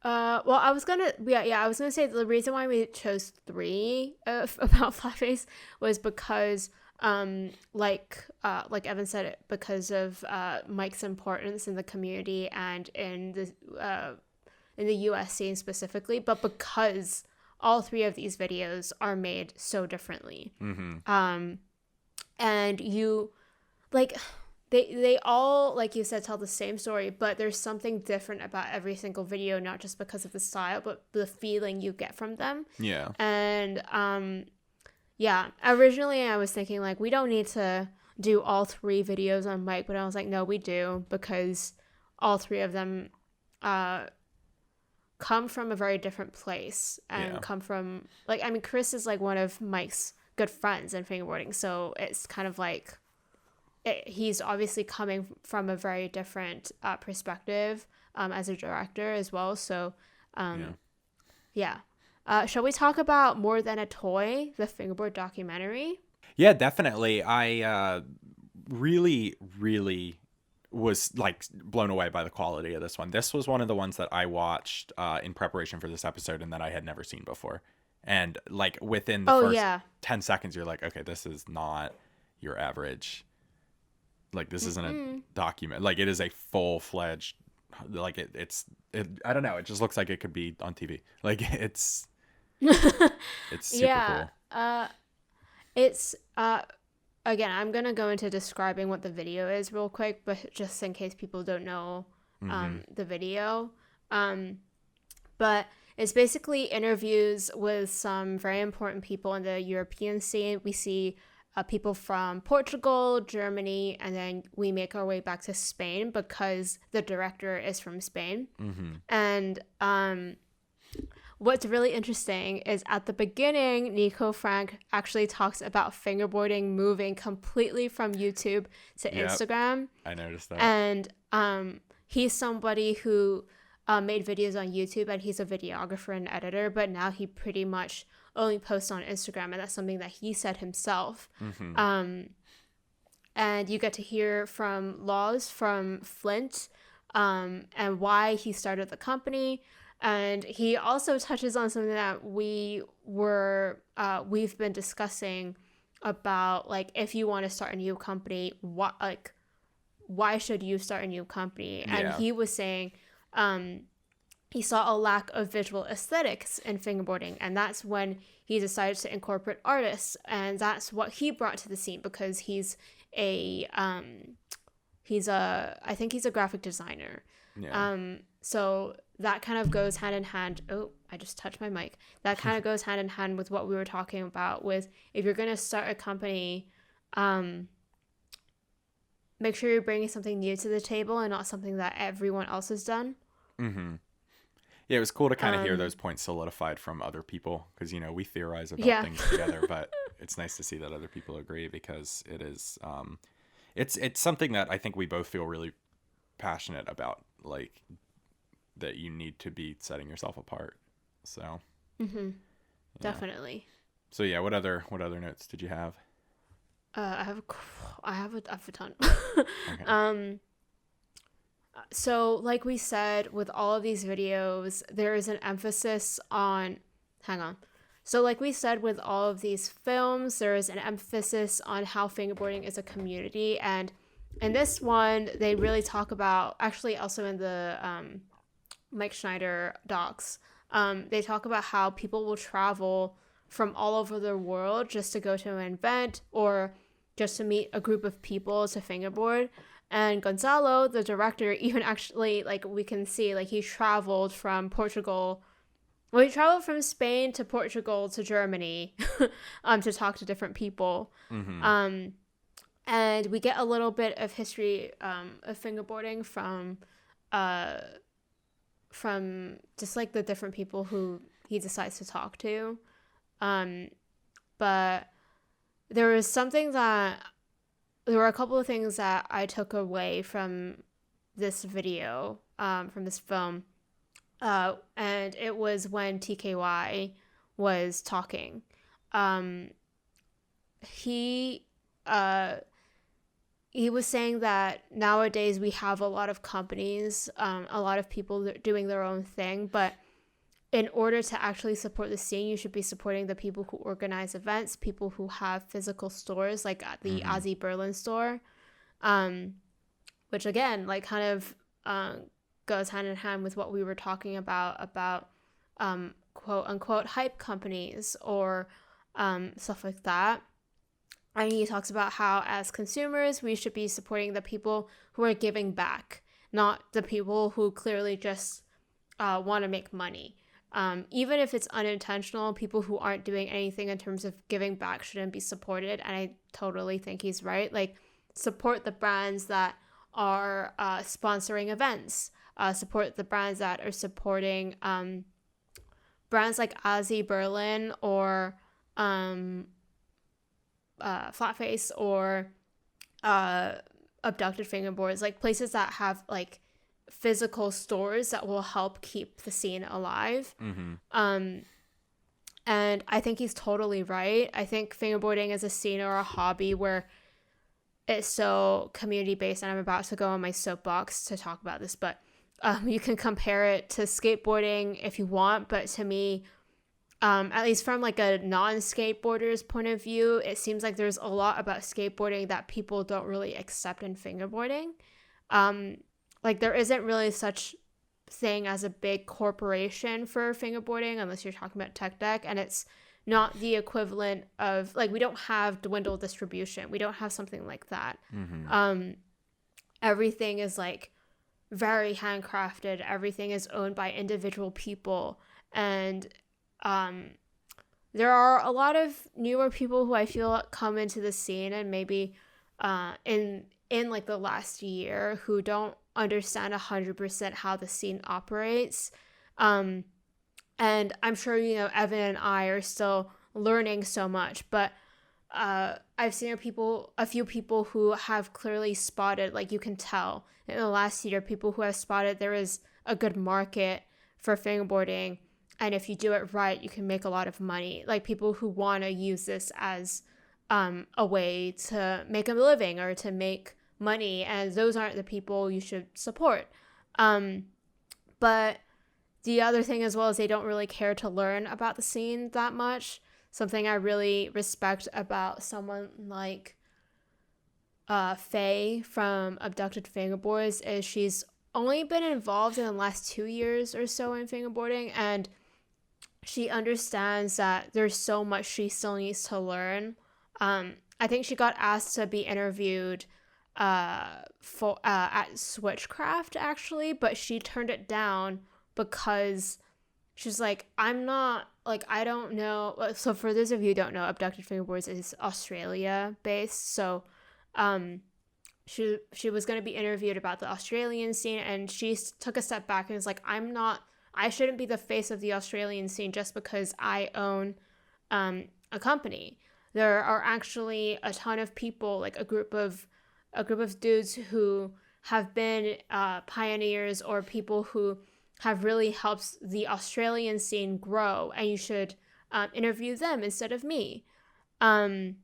Well, I was gonna say the reason why we chose 3 about Flatface was because like Evan said, because of Mike's importance in the community and in the US scene specifically, but because all 3 of these videos are made so differently. Mm-hmm. And you like they all, like you said, tell the same story, but there's something different about every single video, not just because of the style, but the feeling you get from them. Yeah. And yeah, originally I was thinking like we don't need to do all 3 videos on Mike, but I was like, no, we do, because all 3 of them come from a very different place and come from like, I mean, Chris is like one of Mike's good friends in fingerboarding, so it's kind of like he's obviously coming from a very different perspective as a director as well. So yeah. Shall we talk about More Than a Toy, the Fingerboard documentary? Yeah, definitely. I really, really was like blown away by the quality of this one. This was one of the ones that I watched in preparation for this episode and that I had never seen before. And like within the first 10 seconds, you're like, okay, this is not your average. Like this isn't a document. Like it is a full-fledged, like it's I don't know. It just looks like it could be on TV. Like it's super cool. It's again, I'm gonna go into describing what the video is real quick, but just in case people don't know the video. But it's basically interviews with some very important people in the European scene. We see people from Portugal, Germany, and then we make our way back to Spain because the director is from Spain. Mm-hmm. And what's really interesting is at the beginning, Nico Frank actually talks about fingerboarding moving completely from YouTube to Instagram. I noticed that. And he's somebody who made videos on YouTube, and he's a videographer and editor, but now he pretty much only posts on Instagram, and that's something that he said himself. Mm-hmm. And you get to hear from Laws from Flint and why he started the company. And he also touches on something that we've been discussing about, like, if you want to start a new company, why should you start a new company? And he was saying he saw a lack of visual aesthetics in fingerboarding, and that's when he decided to incorporate artists, and that's what he brought to the scene because he's a graphic designer. So that kind of goes hand in hand. Oh, I just touched my mic. That kind of goes hand in hand with what we were talking about with, if you're going to start a company, make sure you're bringing something new to the table and not something that everyone else has done. Mm-hmm. Yeah, it was cool to kind of hear those points solidified from other people because, you know, we theorize about things together, but it's nice to see that other people agree because it is, it's something that I think we both feel really passionate about, like that you need to be setting yourself apart. So, definitely. So yeah, what other notes did you have? I have a ton. Okay. So like we said, with all of these videos, there is an emphasis on, So like we said, with all of these films, there is an emphasis on how fingerboarding is a community. And in this one, they really talk about, actually also in the Mike Schneider docs, they talk about how people will travel from all over the world just to go to an event or just to meet a group of people to fingerboard. And Gonzalo, the director, even actually, like, we can see, like, he traveled from Portugal. Well, he traveled from Spain to Portugal to Germany to talk to different people. Mm-hmm. And we get a little bit of history of fingerboarding from just, like, the different people who he decides to talk to. But there were a couple of things that I took away from this video, from this film. And it was when TKY was talking. He was saying that nowadays we have a lot of companies, a lot of people doing their own thing, but in order to actually support the scene, you should be supporting the people who organize events, people who have physical stores, like at the Ozzy Berlin store, which again, like, kind of goes hand in hand with what we were talking about quote unquote hype companies or stuff like that. And he talks about how as consumers, we should be supporting the people who are giving back, not the people who clearly just want to make money. Even if it's unintentional, people who aren't doing anything in terms of giving back shouldn't be supported. And I totally think he's right. Like, support the brands that are sponsoring events. Support the brands that are supporting brands like Ozzy Berlin or Flatface or Abducted Fingerboards, like places that have like physical stores that will help keep the scene alive. And I think he's totally right. I think fingerboarding is a scene or a hobby where it's so community based, and I'm about to go on my soapbox to talk about this, but you can compare it to skateboarding if you want, but to me, at least from like a non-skateboarder's point of view, it seems like there's a lot about skateboarding that people don't really accept in fingerboarding. Like, there isn't really such thing as a big corporation for fingerboarding unless you're talking about tech deck, and it's not the equivalent of, like, we don't have dwindle distribution, we don't have something like that. Everything is like very handcrafted, everything is owned by individual people, and there are a lot of newer people who I feel come into the scene and maybe in like the last year who don't understand 100% how the scene operates. And I'm sure, you know, Evan and I are still learning so much, but I've seen a few people who have clearly spotted, like, you can tell in the last year, people who have spotted there is a good market for fingerboarding, and if you do it right, you can make a lot of money. Like, people who want to use this as a way to make a living or to make money, and those aren't the people you should support. But the other thing as well is they don't really care to learn about the scene that much. Something I really respect about someone like Faye from Abducted Fingerboards is she's only been involved in the last 2 years or so in fingerboarding, and she understands that there's so much she still needs to learn. I think she got asked to be interviewed at Switchcraft, actually, but she turned it down because she's like, I'm not, like, I don't know. So for those of you who don't know, Abducted Fingerboards is Australia based. So she was going to be interviewed about the Australian scene, and she took a step back and was like, I shouldn't be the face of the Australian scene just because I own a company. There are actually a ton of people, like a group of dudes who have been pioneers or people who have really helped the Australian scene grow, and you should interview them instead of me. Like,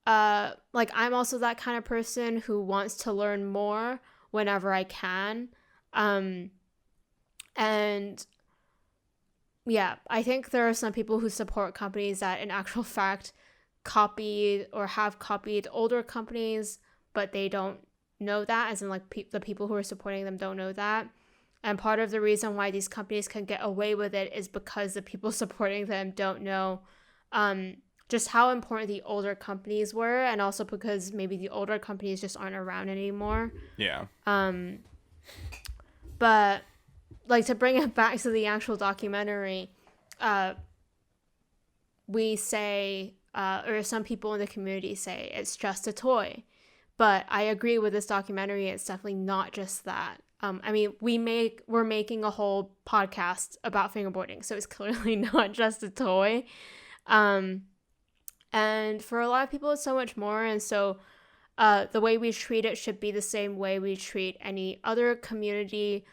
I'm also that kind of person who wants to learn more whenever I can. And yeah, I think there are some people who support companies that in actual fact copied or have copied older companies, but they don't know that, as in, like, the people who are supporting them don't know that. And part of the reason why these companies can get away with it is because the people supporting them don't know just how important the older companies were, and also because maybe the older companies just aren't around anymore. Yeah. But like, to bring it back to the actual documentary, we say, or some people in the community say, it's just a toy. But I agree with this documentary. It's definitely not just that. I mean, we're making a whole podcast about fingerboarding, so it's clearly not just a toy. And for a lot of people, it's so much more. And so the way we treat it should be the same way we treat any other community.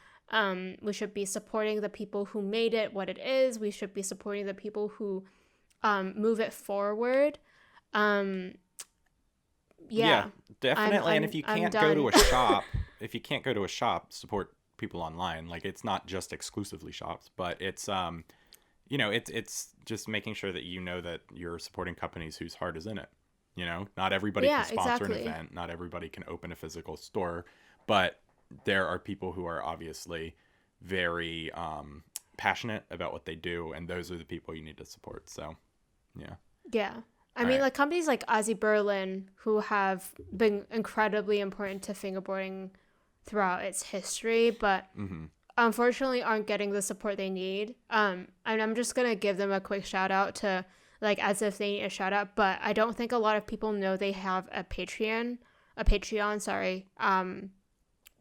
We should be supporting the people who made it what it is. We should be supporting the people who move it forward. Yeah, definitely. And if you can't go to a shop, support people online. Like, it's not just exclusively shops, but it's it's just making sure that that you're supporting companies whose heart is in it. Not everybody can sponsor an event, not everybody can open a physical store, but there are people who are obviously very passionate about what they do, and those are the people you need to support. So, yeah. I mean, like, companies like Ozzy Berlin, who have been incredibly important to fingerboarding throughout its history, but unfortunately aren't getting the support they need. And I'm just going to give them a quick shout out to, like, as if they need a shout out, but I don't think a lot of people know they have a Patreon,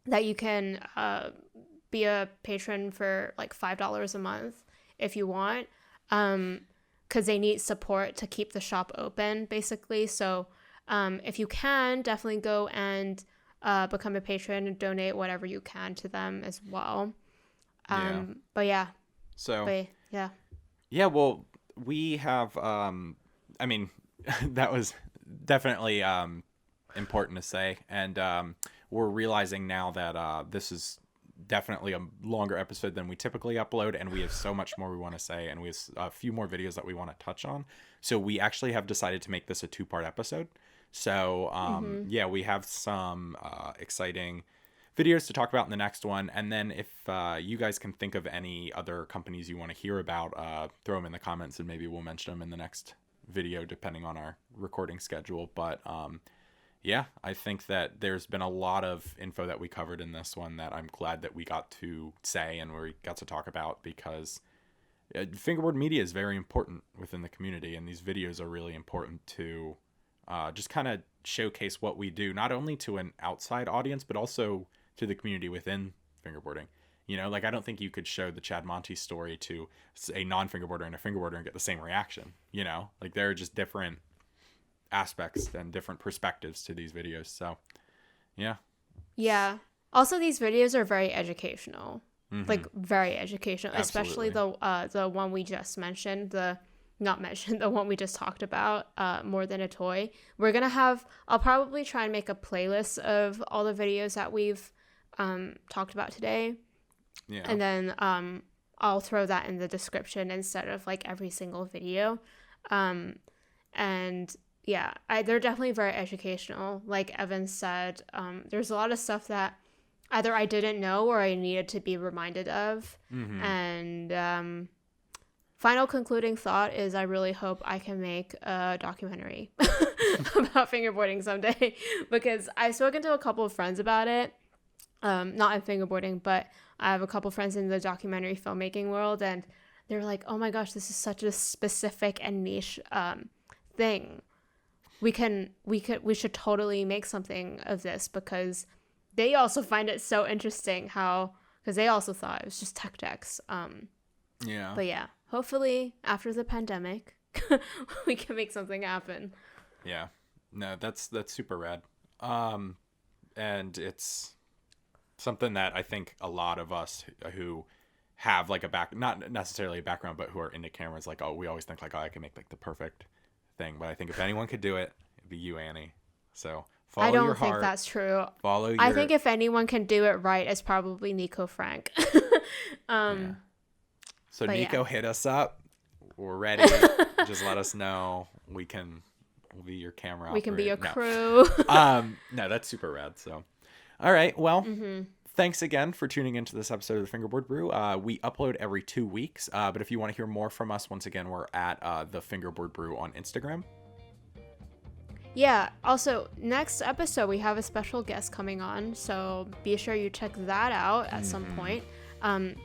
that you can be a patron for like $5 a month if you want. Because they need support to keep the shop open, basically. So if you can, definitely go and become a patron and donate whatever you can to them as well. But yeah. Yeah, well, we have, I mean, that was definitely important to say. And we're realizing now that this is definitely a longer episode than we typically upload, and we have so much more we want to say, and we have a few more videos that we want to touch on. So we actually have decided to make this a 2-part episode. So we have some exciting videos to talk about in the next one, and then if you guys can think of any other companies you want to hear about, throw them in the comments, and maybe we'll mention them in the next video depending on our recording schedule. But I think that there's been a lot of info that we covered in this one that I'm glad that we got to say and we got to talk about, because Fingerboard Media is very important within the community, and these videos are really important to just kind of showcase what we do, not only to an outside audience, but also to the community within fingerboarding. Like, I don't think you could show the Chad Monty story to a non-fingerboarder and a fingerboarder and get the same reaction. Like, there are just different aspects and different perspectives to these videos. So Also, these videos are very educational. Like, very educational. Absolutely. Especially the one we just mentioned, the one we just talked about, More Than a Toy. I'll probably try and make a playlist of all the videos that we've talked about today, and then I'll throw that in the description instead of like every single video. And yeah, they're definitely very educational. Like Evan said, there's a lot of stuff that either I didn't know or I needed to be reminded of. And final concluding thought is I really hope I can make a documentary about fingerboarding someday, because I've spoken to a couple of friends about it. Not in fingerboarding, but I have a couple friends in the documentary filmmaking world, and they're like, oh my gosh, this is such a specific and niche thing. We should totally make something of this, because they also find it so interesting because they also thought it was just tech decks. But yeah, hopefully after the pandemic, we can make something happen. Yeah, no, that's super rad. And it's something that I think a lot of us who have like not necessarily a background, but who are into cameras, like, we always think like, I can make like the perfect thing. But I think if anyone could do it, it'd be you, Annie. So follow your heart. I don't think that's true. I think if anyone can do it right, it's probably Nico Frank. So Nico, hit us up. We're ready. Just let us know. We'll be your camera operator. We can be your crew. No, that's super rad. So, all right. Well, Thanks again for tuning into this episode of the Fingerboard Brew. We upload every 2 weeks, but if you want to hear more from us, once again, we're at the Fingerboard Brew on Instagram. Yeah, also, next episode, we have a special guest coming on, so be sure you check that out at some point. And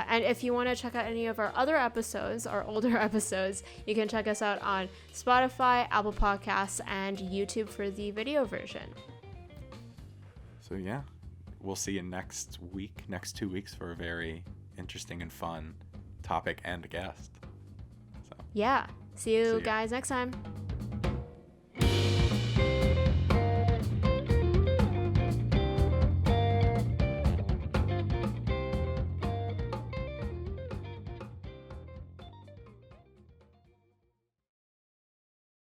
if you want to check out any of our other episodes, our older episodes, you can check us out on Spotify, Apple Podcasts, and YouTube for the video version. So yeah, we'll see you next 2 weeks for a very interesting and fun topic and guest. So yeah, see you guys next time.